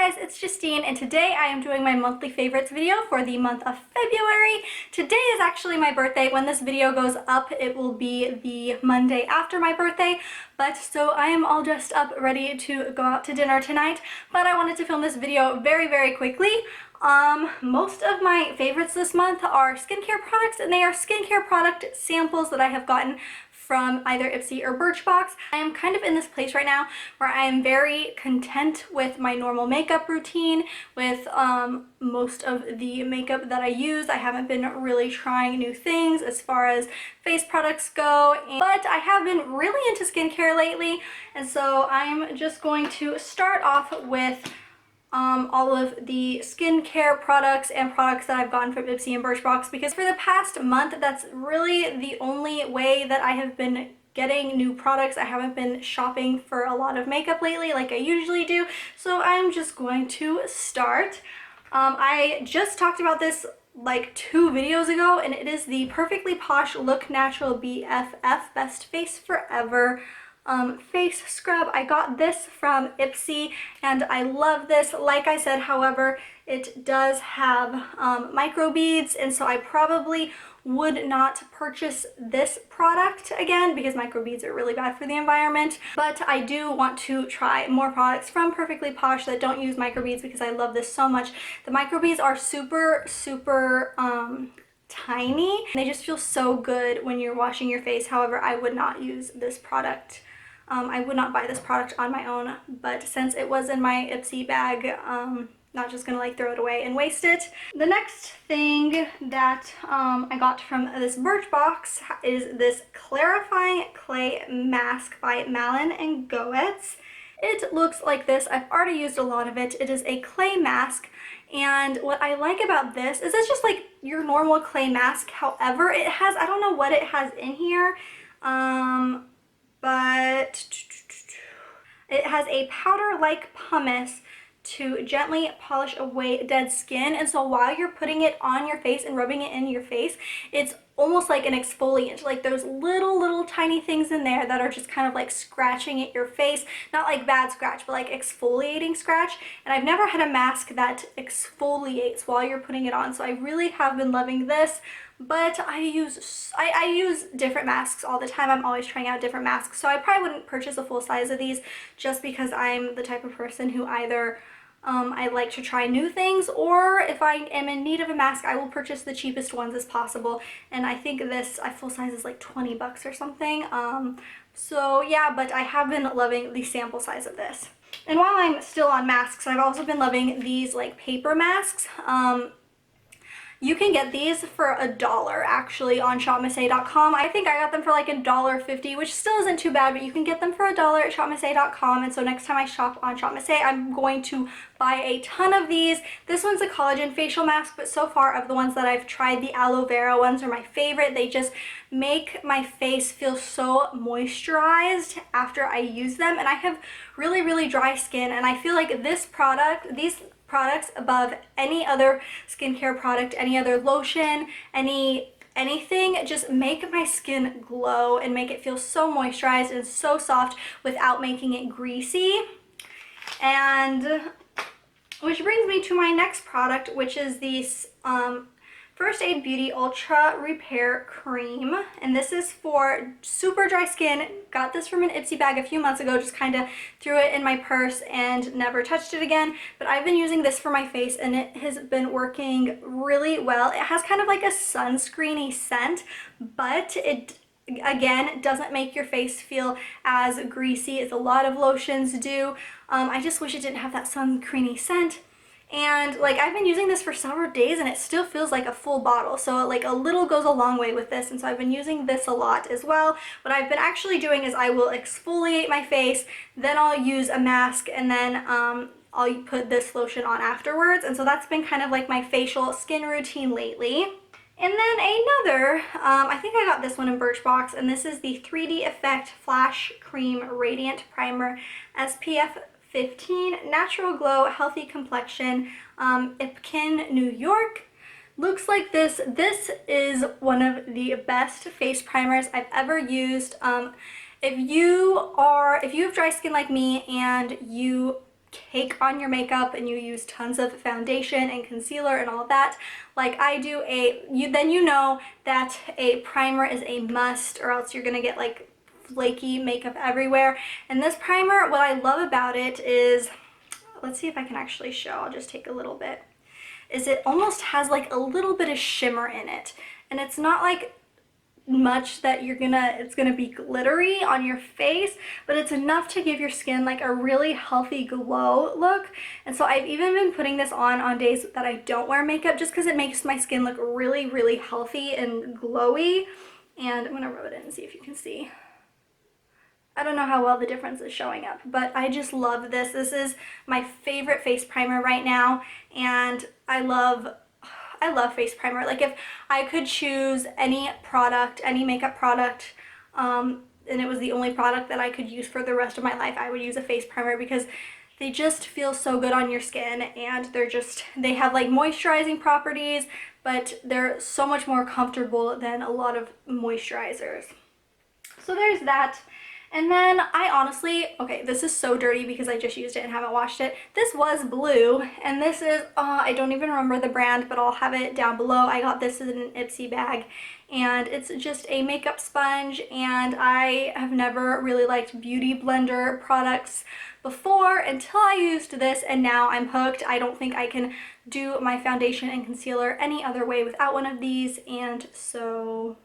guys, it's Justine, and today I am doing my monthly favorites video for the month of February. Today is actually my birthday. When this video goes up, it will be the Monday after my birthday, but so I am all dressed up, ready to go out to dinner tonight, but I wanted to film this video very quickly. Most of my favorites this month are skincare products, and they are skincare product samples that I have gotten from either Ipsy or Birchbox. I am kind of in this place right now where I am very content with my normal makeup routine, with most of the makeup that I use. I haven't been really trying new things as far as face products go, but I have been really into skincare lately, and so I'm just going to start off with all of the skincare products and products that I've gotten from Ipsy and Birchbox, because for the past month, that's really the only way that I have been getting new products. I haven't been shopping for a lot of makeup lately like I usually do, so I'm just going to start. I just talked about this like 2 videos ago, and it is the Perfectly Posh Look Natural BFF Best Face Forever face scrub. I got this from Ipsy and I love this. Like I said, however, it does have microbeads, and so I probably would not purchase this product again because microbeads are really bad for the environment. But I do want to try more products from Perfectly Posh that don't use microbeads because I love this so much. The microbeads are super tiny. They just feel so good when you're washing your face. However, I would not use this product. I would not buy this product on my own, but since it was in my Ipsy bag, not just gonna like throw it away and waste it. The next thing that I got from this Birchbox is this Clarifying Clay Mask by Malin and Goetz. It looks like this. I've already used a lot of it. It is a clay mask, and what I like about this is it's just like your normal clay mask. However, it has, I don't know what it has in here, but it has a powder-like pumice to gently polish away dead skin, and so while you're putting it on your face and rubbing it in your face, it's almost like an exfoliant. Like there's little tiny things in there that are just kind of like scratching at your face, not like bad scratch, but like exfoliating scratch. And I've never had a mask that exfoliates while you're putting it on, so I really have been loving this. But I use different masks all the time. I'm always trying out different masks, so I probably wouldn't purchase a full size of these just because I'm the type of person who either I like to try new things, or if I am in need of a mask, I will purchase the cheapest ones as possible. And I think this full size is like 20 bucks or something. So yeah, but I have been loving the sample size of this. And while I'm still on masks, I've also been loving these like paper masks. You can get these for $1 actually on shopmissay.com. I think I got them for like $1.50, which still isn't too bad, but you can get them for $1 at shopmissay.com. And so next time I shop on Shop Miss A, I'm going to buy a ton of these. This one's a collagen facial mask, but so far of the ones that I've tried, the aloe vera ones are my favorite. They just make my face feel so moisturized after I use them, and I have really dry skin, and I feel like these products above any other skincare product, any other lotion, anything, just make my skin glow and make it feel so moisturized and so soft without making it greasy. And which brings me to my next product, which is this First Aid Beauty Ultra Repair Cream, and this is for super dry skin. Got this from an Ipsy bag a few months ago, just kind of threw it in my purse and never touched it again, but I've been using this for my face and it has been working really well. It has kind of like a sunscreeny scent, but it again doesn't make your face feel as greasy as a lot of lotions do. I just wish it didn't have that sunscreeny scent. And like I've been using this for several days and it still feels like a full bottle, so like a little goes a long way with this, and so I've been using this a lot as well. What I've been actually doing is I will exfoliate my face, then I'll use a mask, and then I'll put this lotion on afterwards, and so that's been kind of like my facial skin routine lately. And then another, I think I got this one in Birchbox, and this is the 3D Effect Flash Cream Radiant Primer SPF 15 Natural Glow Healthy Complexion, Ipkin, New York. Looks like this. This is one of the best face primers I've ever used. If you have dry skin like me and you cake on your makeup and you use tons of foundation and concealer and all of that, like I do, then you know that a primer is a must, or else you're gonna get like flaky makeup everywhere. And this primer, what I love about it is, let's see if I can actually show, I'll just take a little bit, is it almost has like a little bit of shimmer in it. And it's not like much that it's gonna be glittery on your face, but it's enough to give your skin like a really healthy glow look. And so I've even been putting this on days that I don't wear makeup, just because it makes my skin look really, really healthy and glowy. And I'm gonna rub it in and see if you can see. I don't know how well the difference is showing up, but I just love this. This is my favorite face primer right now, and I love face primer. Like if I could choose any product, any makeup product, and it was the only product that I could use for the rest of my life, I would use a face primer, because they just feel so good on your skin, and they have like moisturizing properties, but they're so much more comfortable than a lot of moisturizers. So there's that. And then I honestly, okay, this is so dirty because I just used it and haven't washed it. This was blue, and this is, I don't even remember the brand, but I'll have it down below. I got this in an Ipsy bag, and it's just a makeup sponge, and I have never really liked beauty blender products before until I used this, and now I'm hooked. I don't think I can do my foundation and concealer any other way without one of these, and so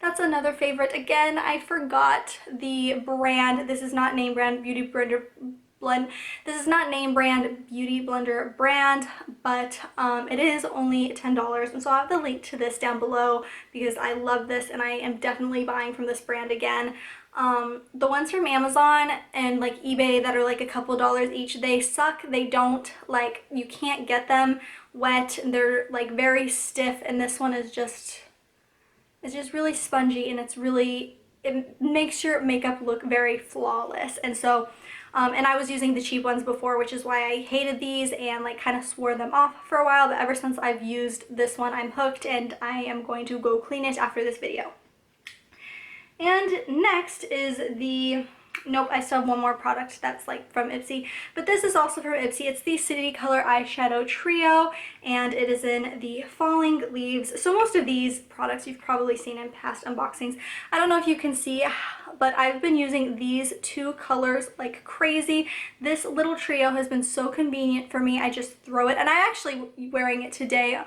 that's another favorite. Again, I forgot the brand. This is not name brand beauty blender blend. This is not name brand beauty blender brand, but it is only $10. And so I'll have the link to this down below because I love this and I am definitely buying from this brand again. The ones from Amazon and like eBay that are like a couple dollars each, they suck. They don't, like, you can't get them wet. They're like very stiff, and this one is just, it's just really spongy, and it makes your makeup look very flawless. And so, and I was using the cheap ones before, which is why I hated these and like kind of swore them off for a while, but ever since I've used this one, I'm hooked, and I am going to go clean it after this video. And next is the, nope, I still have one more product that's like from Ipsy, but this is also from Ipsy. It's the City Color Eyeshadow Trio, and it is in the Falling Leaves. So most of these products you've probably seen in past unboxings. I don't know if you can see, but I've been using these two colors like crazy. This little trio has been so convenient for me. I just throw it, and I'm actually wearing it today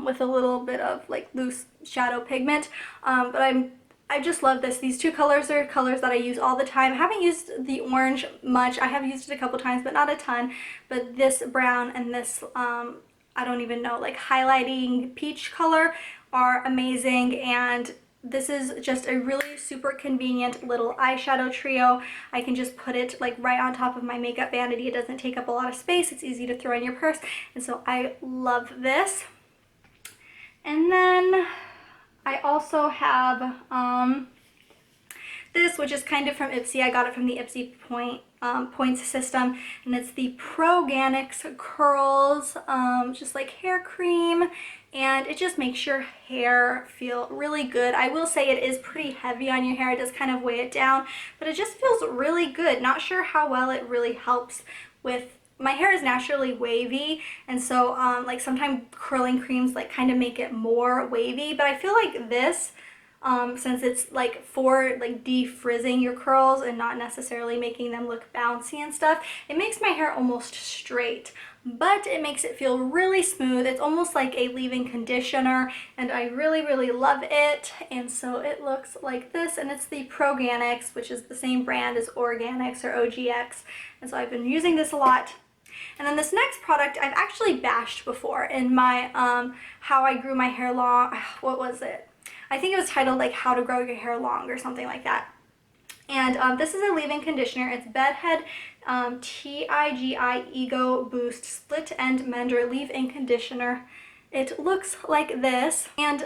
with a little bit of like loose shadow pigment, but I just love this. These two colors are colors that I use all the time. I haven't used the orange much. I have used it a couple times, but not a ton. But this brown and this, I don't even know, like highlighting peach color are amazing. And this is just a really super convenient little eyeshadow trio. I can just put it like right on top of my makeup vanity. It doesn't take up a lot of space. It's easy to throw in your purse. And so I love this. And then I also have this, which is kind of from Ipsy. I got it from the Ipsy points system, and it's the Proganics Curls, just like hair cream, and it just makes your hair feel really good. I will say it is pretty heavy on your hair. It does kind of weigh it down, but it just feels really good. Not sure how well it really helps with, my hair is naturally wavy, and so like sometimes curling creams like kind of make it more wavy, but I feel like this, since it's like for like defrizzing your curls and not necessarily making them look bouncy and stuff, it makes my hair almost straight, but it makes it feel really smooth. It's almost like a leave-in conditioner, and I really, really love it. And so it looks like this, and it's the Proganics, which is the same brand as Organics or OGX, and so I've been using this a lot. And then this next product I've actually bashed before in my How I Grew My Hair Long, what was it? I think it was titled like How to Grow Your Hair Long or something like that. And this is a leave-in conditioner. It's Bedhead TIGI Ego Boost Split End Mender Leave-In Conditioner. It looks like this, and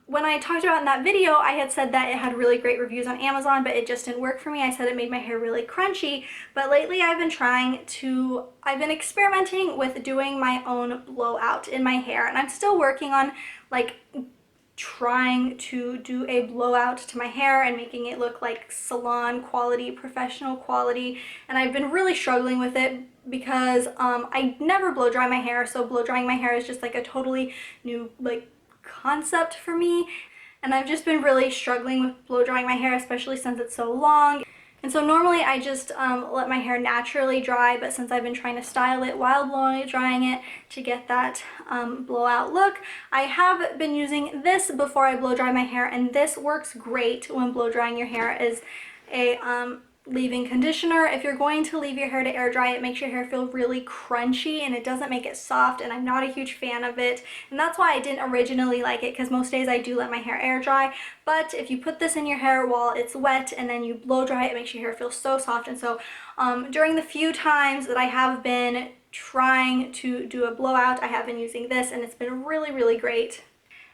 when I talked about it in that video, I had said that it had really great reviews on Amazon, but it just didn't work for me. I said it made my hair really crunchy, but lately I've been experimenting with doing my own blowout in my hair, and I'm still working on like trying to do a blowout to my hair and making it look like salon quality, professional quality, and I've been really struggling with it. because I never blow dry my hair, so blow drying my hair is just like a totally new like concept for me, and I've just been really struggling with blow drying my hair, especially since it's so long. And so normally I just let my hair naturally dry, but since I've been trying to style it while blowing drying it to get that blowout look, I have been using this before I blow dry my hair, and this works great when blow drying your hair as a leave-in conditioner. If you're going to leave your hair to air dry, it makes your hair feel really crunchy and it doesn't make it soft, and I'm not a huge fan of it, and that's why I didn't originally like it, because most days I do let my hair air dry. But if you put this in your hair while it's wet and then you blow dry it, makes your hair feel so soft. And so during the few times that I have been trying to do a blowout, I have been using this, and it's been really, really great.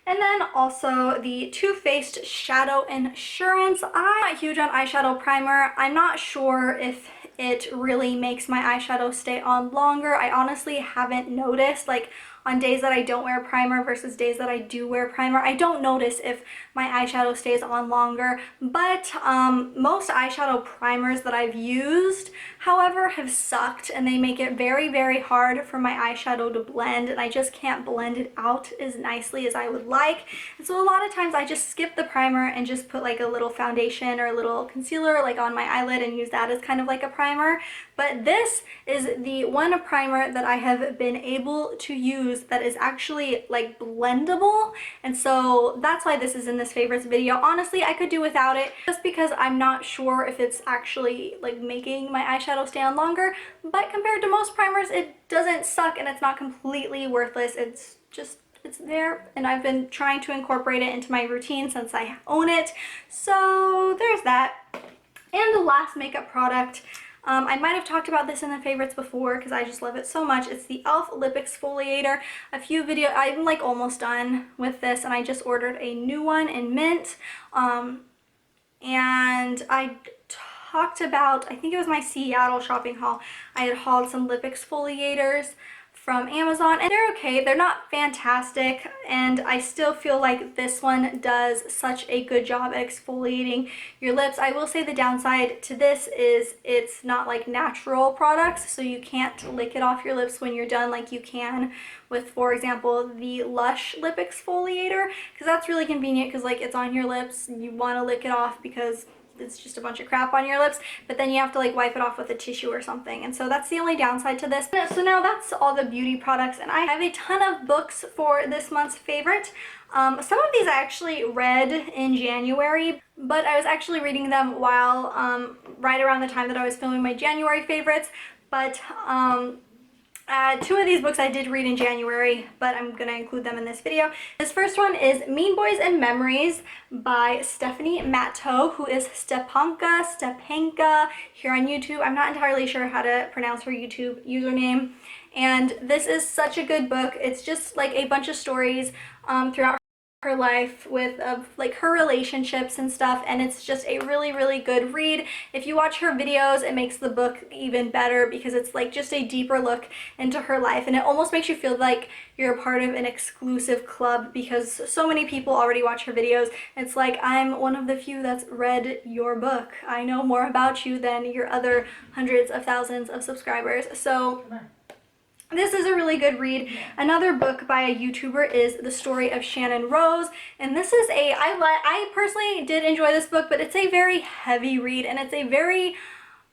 And then also the Too Faced Shadow Insurance. I'm not huge on eyeshadow primer. I'm not sure if it really makes my eyeshadow stay on longer. I honestly haven't noticed, like on days that I don't wear primer versus days that I do wear primer, I don't notice if my eyeshadow stays on longer. But most eyeshadow primers that I've used, however, have sucked, and they make it very, very hard for my eyeshadow to blend, and I just can't blend it out as nicely as I would like. And so a lot of times I just skip the primer and just put like a little foundation or a little concealer like on my eyelid and use that as kind of like a primer. But this is the one primer that I have been able to use that is actually like blendable, and so that's why this is in this favorites video. Honestly, I could do without it just because I'm not sure if it's actually like making my eyeshadow stay on longer, but compared to most primers it doesn't suck and it's not completely worthless. It's just, it's there, and I've been trying to incorporate it into my routine since I own it. So there's that. And the last makeup product, I might have talked about this in the favorites before because I just love it so much. It's the e.l.f. Lip Exfoliator. I'm like almost done with this, and I just ordered a new one in mint. And I talked about, I think it was my Seattle shopping haul, I had hauled some lip exfoliators from Amazon, and they're okay. They're not fantastic, and I still feel like this one does such a good job at exfoliating your lips. I will say the downside to this is it's not like natural products, so you can't lick it off your lips when you're done like you can with, for example, the Lush lip exfoliator, because that's really convenient because like it's on your lips and you want to lick it off because it's just a bunch of crap on your lips, but then you have to like wipe it off with a tissue or something, and so that's the only downside to this. So now that's all the beauty products, and I have a ton of books for this month's favorite. Some of these I actually read in January, but I was actually reading them while right around the time that I was filming my January favorites. But two of these books I did read in January, but I'm going to include them in this video. This first one is Mean Boys and Memories by Stephanie Matteau, who is Stepanka here on YouTube. I'm not entirely sure how to pronounce her YouTube username. And this is such a good book. It's just like a bunch of stories throughout her life with like her relationships and stuff, and it's just a really, really good read. If you watch her videos, it makes the book even better because it's like just a deeper look into her life, and it almost makes you feel like you're a part of an exclusive club because so many people already watch her videos. It's like, I'm one of the few that's read your book. I know more about you than your other hundreds of thousands of subscribers. So this is a really good read. Another book by a YouTuber is The Story of Shannon Rose, and this is I personally did enjoy this book, but it's a very heavy read and it's a very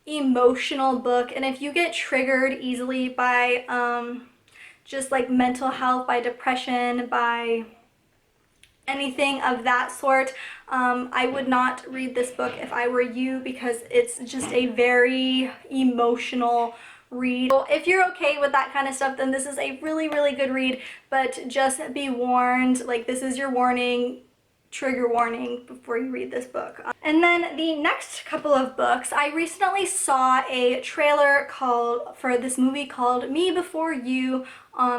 emotional book, and if you get triggered easily by just like mental health, by depression, by anything of that sort, I would not read this book if I were you, because it's just a very emotional read. So if you're okay with that kind of stuff, then this is a really, really good read, but just be warned, like this is your warning, trigger warning before you read this book. And then the next couple of books, I recently saw a trailer for this movie called Me Before You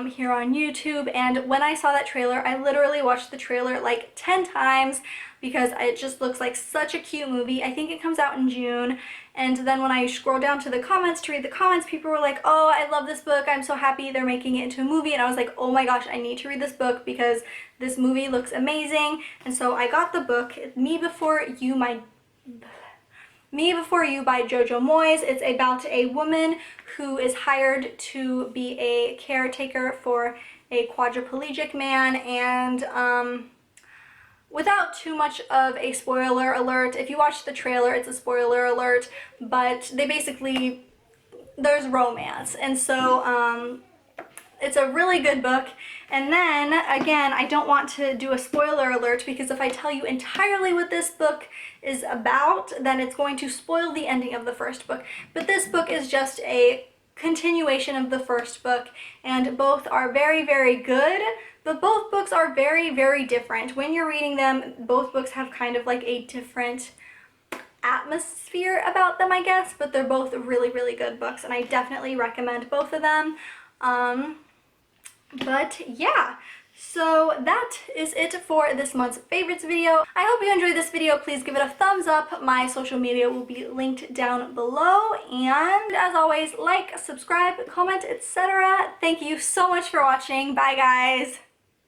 here on YouTube, and when I saw that trailer, I literally watched the trailer like 10 times because it just looks like such a cute movie. I think it comes out in June, and then when I scroll down to the comments to read the comments, people were like, oh, I love this book, I'm so happy they're making it into a movie, and I was like, oh my gosh, I need to read this book because this movie looks amazing. And so I got the book, Me Before You, Me Before You by Jojo Moyes. It's about a woman who is hired to be a caretaker for a quadriplegic man, and without too much of a spoiler alert, if you watch the trailer, it's a spoiler alert, but they basically, there's romance, and so it's a really good book. And then again, I don't want to do a spoiler alert, because if I tell you entirely what this book is about, then it's going to spoil the ending of the first book. But this book is just a continuation of the first book, and both are very, very good, but both books are very, very different. When you're reading them, both books have kind of like a different atmosphere about them, I guess, but they're both really, really good books, and I definitely recommend both of them. But yeah, so that is it for this month's favorites video. I hope you enjoyed this video. Please give it a thumbs up. My social media will be linked down below, and as always, like, subscribe, comment, etc. Thank you so much for watching. Bye guys.